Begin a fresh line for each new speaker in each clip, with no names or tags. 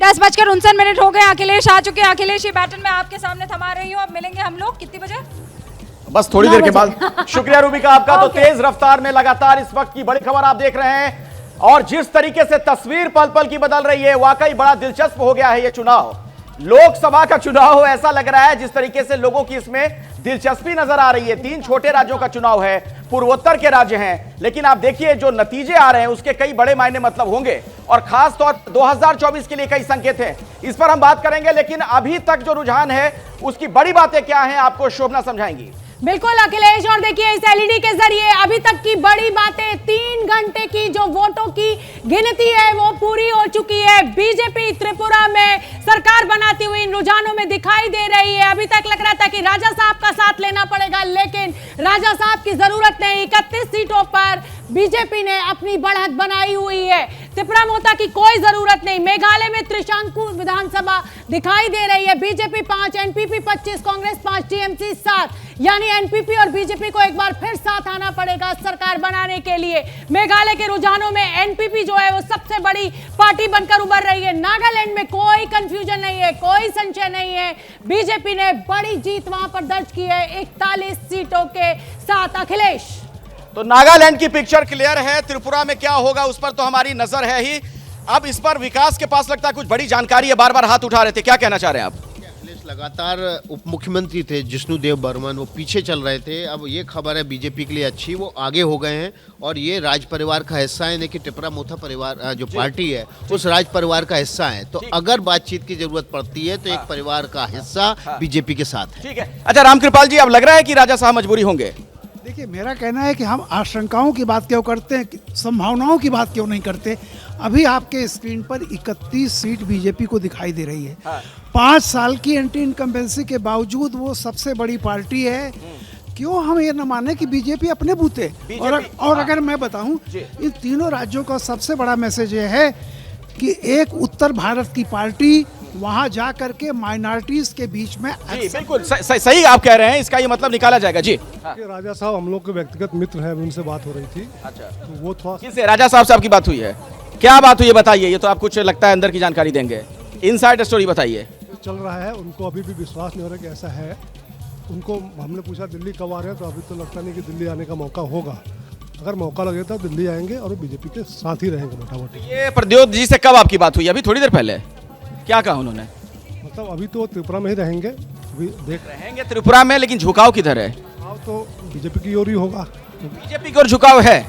10:59 हो गए। अखिलेश आ चुके हैं। अखिलेश, ये बैटन मैं आपके सामने थमा रही हूँ। अब मिलेंगे हम लोग कितनी बजे?
बस थोड़ी देर के बाद। शुक्रिया रूबिका आपका। तो तेज रफ्तार में लगातार इस वक्त की बड़ी खबर आप देख रहे हैं, और जिस तरीके से तस्वीर पल पल की बदल रही है, वाकई बड़ा दिलचस्प हो गया है ये चुनाव। लोकसभा का चुनाव ऐसा लग रहा है जिस तरीके से लोगों की इसमें दिलचस्पी नजर आ रही है। 3 छोटे राज्यों का चुनाव है, पूर्वोत्तर के राज्य हैं, लेकिन आप देखिए जो नतीजे आ रहे हैं उसके कई बड़े मायने मतलब होंगे, और खास तौर 2024 के लिए कई संकेत हैं। इस पर हम बात करेंगे, लेकिन अभी तक जो रुझान है उसकी बड़ी बातें क्या हैं आपको शोभना समझाएंगी।
बिल्कुल अखिलेश, और देखिए इस एलईडी के जरिए अभी तक की बड़ी बातें, 3 घंटे की जो वोटों की गिनती है वो पूरी हो चुकी है। बीजेपी त्रिपुरा में सरकार बनाती हुई इन रुझानों में दिखाई दे रही है। अभी तक लग रहा था कि राजा साहब का साथ लेना पड़ेगा, लेकिन राजा साहब की जरूरत नहीं। 31 सीटों पर बीजेपी ने अपनी बढ़त बनाई हुई है। त्रिपुरा मोता की कोई जरूरत नहीं। मेघालय में त्रिशंकु विधानसभा दिखाई दे रही है। बीजेपी 5, एनपीपी 25, कांग्रेस 5, टीएमसी 7, यानी एनपीपी और बीजेपी को एक बार फिर साथ आना पड़ेगा सरकार बनाने के लिए। मेघालय के रुझानों में एनपीपी जो है वो सबसे बड़ी पार्टी बनकर उभर रही है। नागालैंड में कोई कंफ्यूजन नहीं है, कोई संशय नहीं है। बीजेपी ने बड़ी जीत वहां पर दर्ज की है 41 सीटों के साथ। अखिलेश,
तो नागालैंड की पिक्चर क्लियर है, त्रिपुरा में क्या होगा उस पर तो हमारी नजर है ही। अब इस पर विकास के पास लगता है कुछ बड़ी जानकारी है, बार बार हाथ उठा रहे थे, क्या कहना चाह रहे हैं आप?
अखिलेश लगातार उप मुख्यमंत्री थे जिष्णुदेव बर्मन, वो पीछे चल रहे थे। अब ये खबर है बीजेपी के लिए अच्छी, वो आगे हो गए हैं और ये राज परिवार का हिस्सा है, यानी कि त्रिपुरा मोथा परिवार जो पार्टी है उस राज परिवार का हिस्सा है। तो अगर बातचीत की जरूरत पड़ती है तो एक परिवार का हिस्सा बीजेपी के साथ है।
ठीक है। अच्छा रामकृपाल जी, अब लग रहा है कि राजा साहब मजबूरी होंगे?
देखिए, मेरा कहना है कि हम आशंकाओं की बात क्यों करते हैं, संभावनाओं की बात क्यों नहीं करते। अभी आपके स्क्रीन पर 31 सीट बीजेपी को दिखाई दे रही है। 5 साल की एंटी इनकम्बेंसी के बावजूद वो सबसे बड़ी पार्टी है। क्यों हम ये न माने कि बीजेपी अपने बूते। और अगर मैं बताऊं, इन तीनों राज्यों का सबसे बड़ा मैसेज ये है कि एक उत्तर भारत की पार्टी वहां जा करके माइनॉरिटीज के बीच में
जी, बिल्कुल सही आप कह रहे हैं, इसका ये मतलब निकाला जाएगा जी।
राजा साहब हम लोग के व्यक्तिगत मित्र हैं, उनसे बात हो रही थी।
अच्छा,
तो वो थोड़ा
किससे? राजा साहब से आपकी बात हुई है? क्या बात हुई है बताइए, ये तो आप कुछ लगता है अंदर की जानकारी देंगे, इनसाइड स्टोरी बताइए।
चल रहा है, उनको अभी भी विश्वास नहीं हो रहा कि ऐसा है। उनको हमने पूछा दिल्ली कब आ रहे हैं, तो अभी तो लगता नहीं कि दिल्ली आने का मौका होगा। अगर मौका लगे तो दिल्ली आएंगे और बीजेपी के साथ ही रहेंगे मोटा मोटी।
ये प्रद्योत जी से कब आपकी बात हुई? अभी थोड़ी देर पहले। क्या कहा उन्होंने?
मतलब अभी तो त्रिपुरा में ही रहेंगे, अभी
रहेंगे त्रिपुरा में, लेकिन झुकाव किधर है?
तो बीजेपी की ओर ही होगा।
बीजेपी की ओर झुकाव है,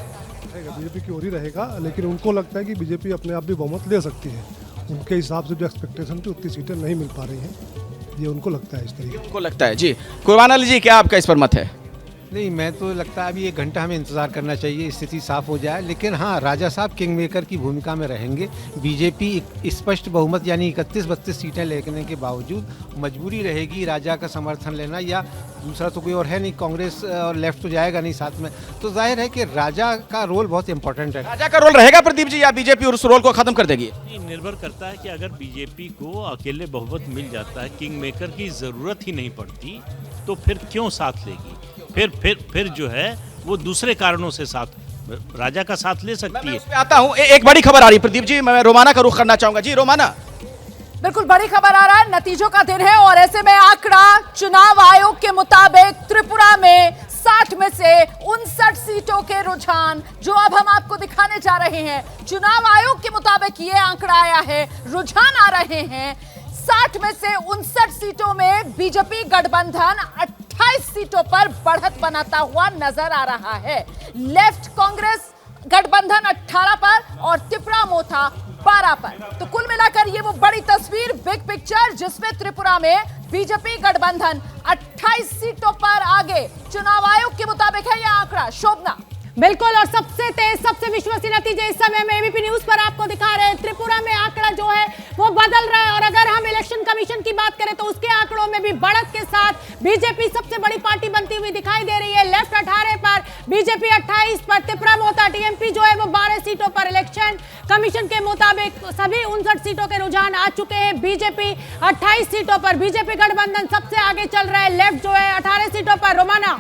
बीजेपी की ओर ही रहेगा, लेकिन उनको लगता है कि बीजेपी अपने आप भी बहुमत ले सकती है। उनके हिसाब से जो एक्सपेक्टेशन थी उतनी सीटें नहीं मिल पा रही हैं, ये उनको लगता है इस तरीके।
उनको लगता है जी। कुर्बान अली जी, क्या आपका इस पर मत है?
नहीं, मैं तो लगता है अभी 1 घंटा हमें इंतज़ार करना चाहिए, स्थिति साफ हो जाए। लेकिन हाँ, राजा साहब किंग मेकर की भूमिका में रहेंगे। बीजेपी स्पष्ट बहुमत यानी 31-32 सीटें लेने के बावजूद मजबूरी रहेगी राजा का समर्थन लेना, या दूसरा तो कोई और है नहीं, कांग्रेस और लेफ्ट तो जाएगा नहीं साथ में। तो जाहिर है कि राजा का रोल बहुत इंपॉर्टेंट है।
राजा का रोल रहेगा प्रदीप जी, या बीजेपी उस रोल को खत्म कर देगी?
निर्भर करता है कि अगर बीजेपी को अकेले बहुमत मिल जाता है, किंग मेकर की जरूरत ही नहीं पड़ती, तो फिर क्यों साथ लेगी? फिर जो है वो दूसरे कारणों से साथ राजा का साथ ले सकती है।
आता हूं, एक बड़ी खबर आ रही प्रदीप जी, मैं रोमाना का रुख करना चाहूंगा। जी रोमाना।
बिल्कुल बड़ी खबर आ रहा है, नतीजों का दिन है, और ऐसे में आंकड़ा चुनाव आयोग के मुताबिक त्रिपुरा में 60 में से 59 सीटों के रुझान जो अब हम आपको दिखाने जा रहे हैं। चुनाव आयोग के मुताबिक ये आंकड़ा आया है, रुझान आ रहे हैं। 60 में से 59 सीटों में बीजेपी गठबंधन 28 सीटों पर बढ़त बनाता हुआ नजर आ रहा है। लेफ्ट कांग्रेस गठबंधन 18 पर और त्रिपुरा मोथा 12 पर। तो कुल मिलाकर ये वो बड़ी तस्वीर, बिग पिक्चर, जिसमें त्रिपुरा में बीजेपी गठबंधन 28 सीटों पर आगे चुनाव आयोग के मुताबिक है यह आंकड़ा। शोभना।
बिल्कुल, और सबसे तेज, सबसे विश्वसनीय नतीजे इस समय में एबीपी न्यूज पर आपको दिखा रहे हैं। त्रिपुरा में आंकड़ा जो है वो बदल रहा है, और अगर हम इलेक्शन कमीशन की बात करें तो उसके आंकड़ों में भी बढ़त के साथ बीजेपी सबसे बड़ी पार्टी बनती हुई दिखाई दे रही है। लेफ्ट 18 पर, बीजेपी 28 पर, त्रिपुरा मोता टीएमपी जो है वो 12 सीटों पर। इलेक्शन कमीशन के मुताबिक सभी 59 सीटों के रुझान आ चुके हैं। बीजेपी 28 सीटों पर, बीजेपी गठबंधन सबसे आगे चल रहा है। लेफ्ट जो है 18 सीटों पर। रोमाना।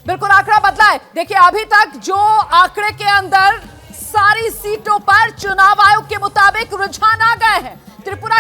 बिल्कुल आंकड़ा बदला है। देखिए, अभी तक जो आंकड़े के अंदर सारी सीटों पर चुनाव आयोग के मुताबिक रुझान आ गए हैं। त्रिपुरा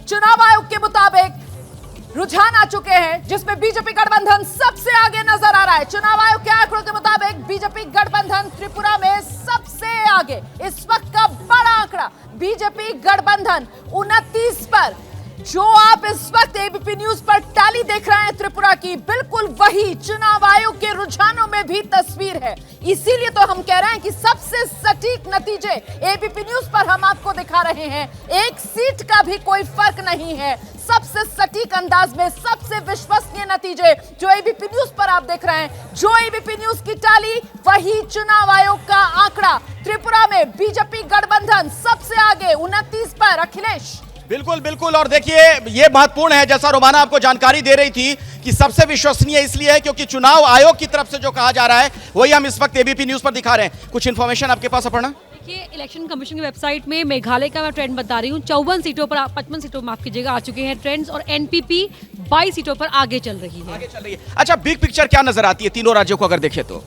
चुनाव आयोग के मुताबिक रुझान आ चुके हैं जिसमें बीजेपी गठबंधन सबसे आगे नजर आ रहा है। चुनाव आयोग के आंकड़ों के मुताबिक बीजेपी गठबंधन त्रिपुरा में सबसे आगे। इस वक्त का बड़ा आंकड़ा बीजेपी गठबंधन 29 पर। जो आप इस वक्त एबीपी न्यूज पर टैली देख रहे हैं त्रिपुरा की, बिल्कुल वही चुनाव आयोग के रुझानों में भी तस्वीर है। इसीलिए तो हम कह रहे हैं कि सबसे सटीक नतीजे एबीपी न्यूज पर हम आपको दिखा रहे हैं। एक सीट का भी कोई फर्क नहीं है। सबसे सटीक अंदाज में सबसे विश्वसनीय नतीजे जो एबीपी न्यूज पर आप देख रहे हैं। जो एबीपी न्यूज की टैली वही चुनाव आयोग का आंकड़ा। त्रिपुरा में बीजेपी गठबंधन सबसे आगे 29 पर। अखिलेश।
बिल्कुल बिल्कुल, और देखिए ये महत्वपूर्ण है, जैसा रोमाना आपको जानकारी दे रही थी कि सबसे विश्वसनीय इसलिए है क्योंकि चुनाव आयोग की तरफ से जो कहा जा रहा है वही हम इस वक्त एबीपी न्यूज पर दिखा रहे हैं। कुछ इंफॉर्मेशन आपके पास अपर्णा?
देखिए, इलेक्शन कमीशन की वेबसाइट में मेघालय का मैं ट्रेंड बता रही हूँ। 54 सीटों पर 55 सीटों माफ कीजिएगा आ चुके हैं ट्रेंड्स, और एनपीपी 22 सीटों पर आगे चल रही है।
अच्छा, बिग पिक्चर क्या नजर आती है तीनों राज्यों को अगर देखें तो?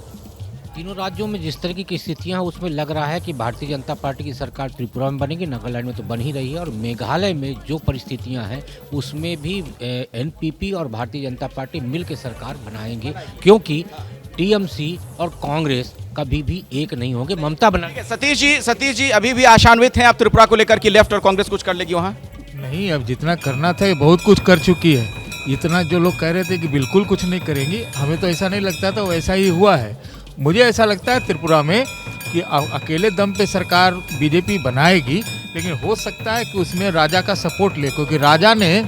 तीनों राज्यों में जिस तरह की स्थितियां हैं उसमें लग रहा है कि भारतीय जनता पार्टी की सरकार त्रिपुरा में बनेगी, नागालैंड में तो बन ही रही है, और मेघालय में जो परिस्थितियां हैं उसमें भी एनपीपी और भारतीय जनता पार्टी मिल के सरकार बनाएंगे, क्योंकि टीएमसी और कांग्रेस कभी भी एक नहीं होंगे। ममता बनाएंगे।
सतीश जी अभी भी आशान्वित हैं आप त्रिपुरा को लेकर कि लेफ्ट और कांग्रेस कुछ कर लेगी वहां?
नहीं, अब जितना करना था बहुत कुछ कर चुकी है। इतना जो लोग कह रहे थे कि बिल्कुल कुछ नहीं करेंगी, हमें तो ऐसा नहीं लगता था, वैसा ही हुआ है। मुझे ऐसा लगता है त्रिपुरा में कि अकेले दम पे सरकार बीजेपी बनाएगी, लेकिन हो सकता है कि उसमें राजा का सपोर्ट ले, क्योंकि राजा ने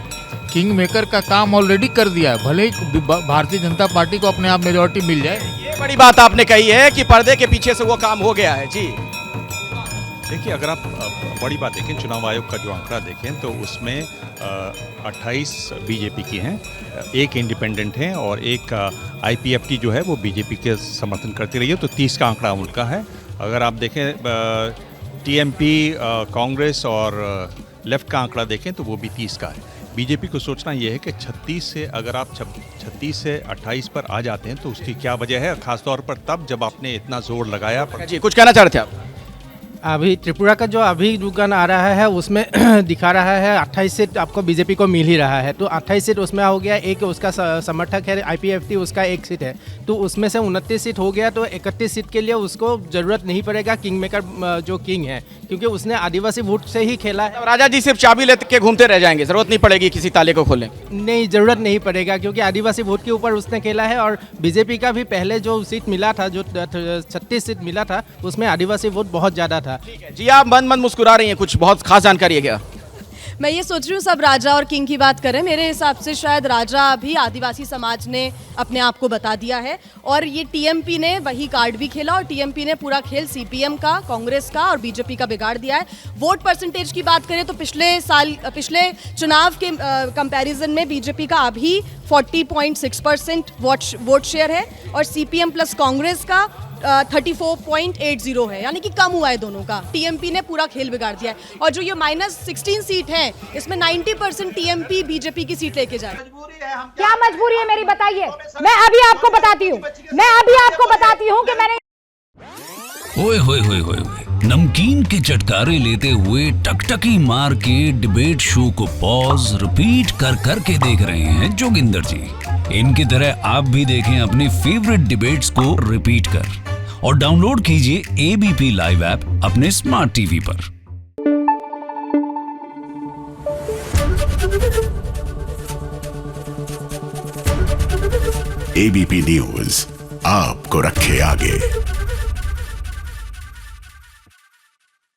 किंग मेकर का काम ऑलरेडी कर दिया है। भले ही भारतीय जनता पार्टी को अपने आप मेजोरिटी मिल जाए।
ये बड़ी बात आपने कही है कि पर्दे के पीछे से वो काम हो गया है। जी
देखिए, अगर आप बड़ी बात देखें, चुनाव आयोग का जो आंकड़ा देखें तो उसमें 28 बीजेपी की हैं, एक इंडिपेंडेंट हैं और एक आईपीएफटी जो है वो बीजेपी के समर्थन करती रही है, तो 30 का आंकड़ा उनका है। अगर आप देखें टीएमपी, कांग्रेस और लेफ्ट का आंकड़ा देखें तो वो भी 30 का है। बीजेपी को सोचना ये है कि 36 से अगर आप 36 से 28 पर आ जाते हैं तो उसकी क्या वजह है, खासतौर पर तब जब आपने इतना जोर लगाया।
जी कुछ कहना चाह रहे थे आप?
अभी त्रिपुरा का जो अभी रुझान आ रहा है उसमें दिखा रहा है 28 सीट आपको बीजेपी को मिल ही रहा है, तो 28 सीट उसमें हो गया। एक उसका समर्थक है आईपीएफटी, उसका एक सीट है, तो उसमें से 29 सीट हो गया, तो 31 सीट के लिए उसको जरूरत नहीं पड़ेगा किंग मेकर जो किंग है, क्योंकि उसने आदिवासी वोट से ही खेला है।
राजा जी सिर्फ चाबी लेके घूमते रह जाएंगे, जरूरत नहीं पड़ेगी किसी ताले को खोलने?
नहीं, जरूरत नहीं पड़ेगा, क्योंकि आदिवासी वोट के ऊपर उसने खेला है। और बीजेपी का भी पहले जो सीट मिला था, जो 36 सीट मिला था, उसमें आदिवासी वोट बहुत ज़्यादा था।
जी आप मन मुस्कुरा रही हैं, कुछ बहुत खास जानकारी है क्या?
मैं ये सोच रही हूँ सब राजा और किंग की बात करें, मेरे हिसाब से शायद राजा भी आदिवासी समाज ने अपने आप को बता दिया है, और ये टीएमपी ने वही कार्ड भी खेला, और टीएमपी ने पूरा खेल सीपीएम का, कांग्रेस का और बीजेपी का बिगाड़ दिया है। वोट परसेंटेज की बात करें तो पिछले चुनाव के कंपैरिजन में बीजेपी का अभी 40.6% वोट शेयर है, और सीपीएम प्लस कांग्रेस का 34.80 है, यानी कि कम हुआ है दोनों का। टीएमपी ने पूरा खेल बिगाड़ दिया है, और जो ये -16 सीट है इसमें 90% टीएमपी बीजेपी की सीट लेके जाए।
क्या मजबूरी है मेरी, बताइए। मैं अभी आपको बताती हूँ कि मैंने
ओए होए होए होए नमकीन के चटकारे लेते हुए टकटकी मार के डिबेट शो को पॉज रिपीट कर करके देख रहे हैं जोगिंदर जी। इनकी तरह आप भी देखें अपनी फेवरेट डिबेट्स को रिपीट कर, और डाउनलोड कीजिए एबीपी लाइव ऐप अपने स्मार्ट टीवी पर।
एबीपी न्यूज आपको रखे आगे।